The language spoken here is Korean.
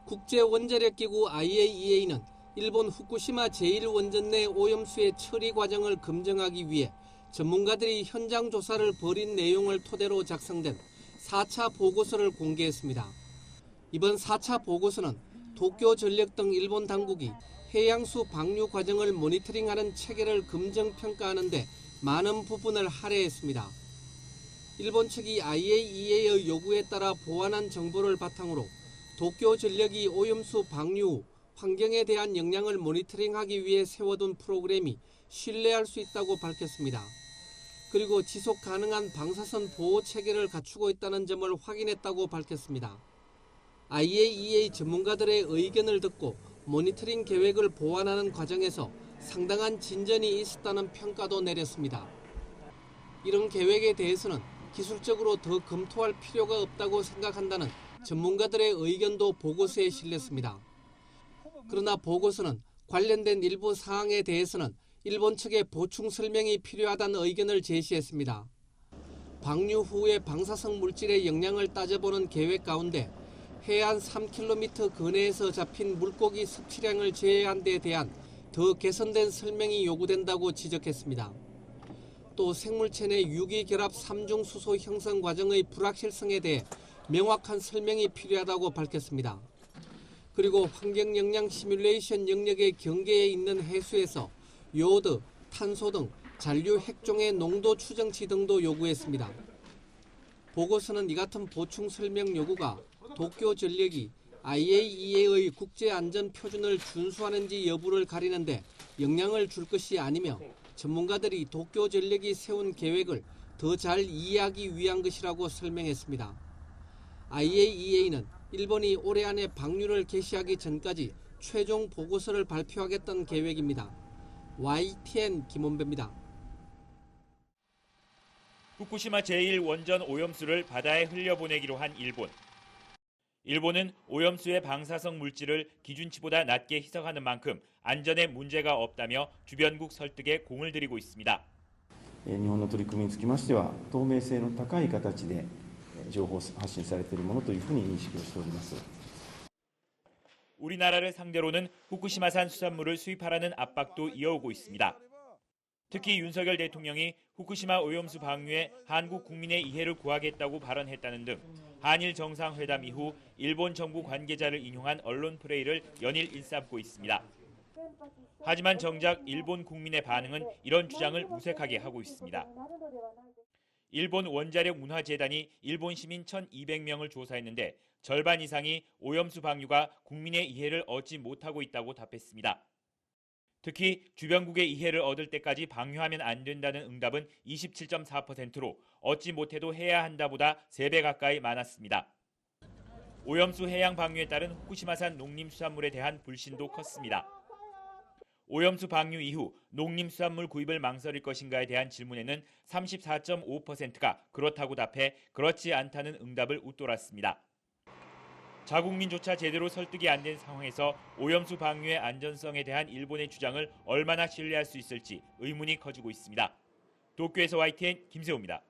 국제원자력기구 IAEA는 일본 후쿠시마 제1원전 내 오염수의 처리 과정을 검증하기 위해 전문가들이 현장 조사를 벌인 내용을 토대로 작성된 4차 보고서를 공개했습니다. 이번 4차 보고서는 도쿄전력 등 일본 당국이 해양수 방류 과정을 모니터링하는 체계를 검증평가하는 데 많은 부분을 할애했습니다. 일본 측이 IAEA의 요구에 따라 보완한 정보를 바탕으로 도쿄전력이 오염수 방류 후 환경에 대한 영향을 모니터링하기 위해 세워둔 프로그램이 신뢰할 수 있다고 밝혔습니다. 그리고 지속 가능한 방사선 보호 체계를 갖추고 있다는 점을 확인했다고 밝혔습니다. IAEA 전문가들의 의견을 듣고 모니터링 계획을 보완하는 과정에서 상당한 진전이 있었다는 평가도 내렸습니다. 이런 계획에 대해서는 기술적으로 더 검토할 필요가 없다고 생각한다는 전문가들의 의견도 보고서에 실렸습니다. 그러나 보고서는 관련된 일부 사항에 대해서는 일본 측의 보충 설명이 필요하다는 의견을 제시했습니다. 방류 후의 방사성 물질의 영향을 따져보는 계획 가운데 해안 3km 근해에서 잡힌 물고기 섭취량을 제외한 데 대한 더 개선된 설명이 요구된다고 지적했습니다. 또 생물체 내 유기결합 3중 수소 형성 과정의 불확실성에 대해 명확한 설명이 필요하다고 밝혔습니다. 그리고 환경영향 시뮬레이션 영역의 경계에 있는 해수에서 요오드, 탄소 등 잔류 핵종의 농도 추정치 등도 요구했습니다. 보고서는 이 같은 보충 설명 요구가 도쿄전력이 IAEA의 국제안전표준을 준수하는지 여부를 가리는데 영향을 줄 것이 아니며 전문가들이 도쿄전력이 세운 계획을 더 잘 이해하기 위한 것이라고 설명했습니다. IAEA는 일본이 올해 안에 방류를 개시하기 전까지 최종 보고서를 발표하겠다는 계획입니다. YTN 김원배입니다. 후쿠시마 제1원전 오염수를 바다에 흘려보내기로 한 일본. 일본은 오염수의 방사성 물질을 기준치보다 낮게 희석하는 만큼 안전에 문제가 없다며 주변국 설득에 공을 들이고 있습니다. 日本の取り組みにつきましては透明性の高い形で情報発信されているものというふうに認識をしております. 우리나라를 상대로는 후쿠시마산 수산물을 수입하라는 압박도 이어오고 있습니다. 특히 윤석열 대통령이 후쿠시마 오염수 방류에 한국 국민의 이해를 구하겠다고 발언했다는 등 한일 정상회담 이후 일본 정부 관계자를 인용한 언론 플레이를 연일 일삼고 있습니다. 하지만 정작 일본 국민의 반응은 이런 주장을 무색하게 하고 있습니다. 일본 원자력 문화재단이 일본 시민 1,200명을 조사했는데 절반 이상이 오염수 방류가 국민의 이해를 얻지 못하고 있다고 답했습니다. 특히 주변국의 이해를 얻을 때까지 방류하면 안 된다는 응답은 27.4%로 얻지 못해도 해야 한다보다 3배 가까이 많았습니다. 오염수 해양 방류에 따른 후쿠시마산 농림수산물에 대한 불신도 컸습니다. 오염수 방류 이후 농림수산물 구입을 망설일 것인가에 대한 질문에는 34.5%가 그렇다고 답해 그렇지 않다는 응답을 웃돌았습니다. 자국민조차 제대로 설득이 안 된 상황에서 오염수 방류의 안전성에 대한 일본의 주장을 얼마나 신뢰할 수 있을지 의문이 커지고 있습니다. 도쿄에서 YTN 김세호입니다.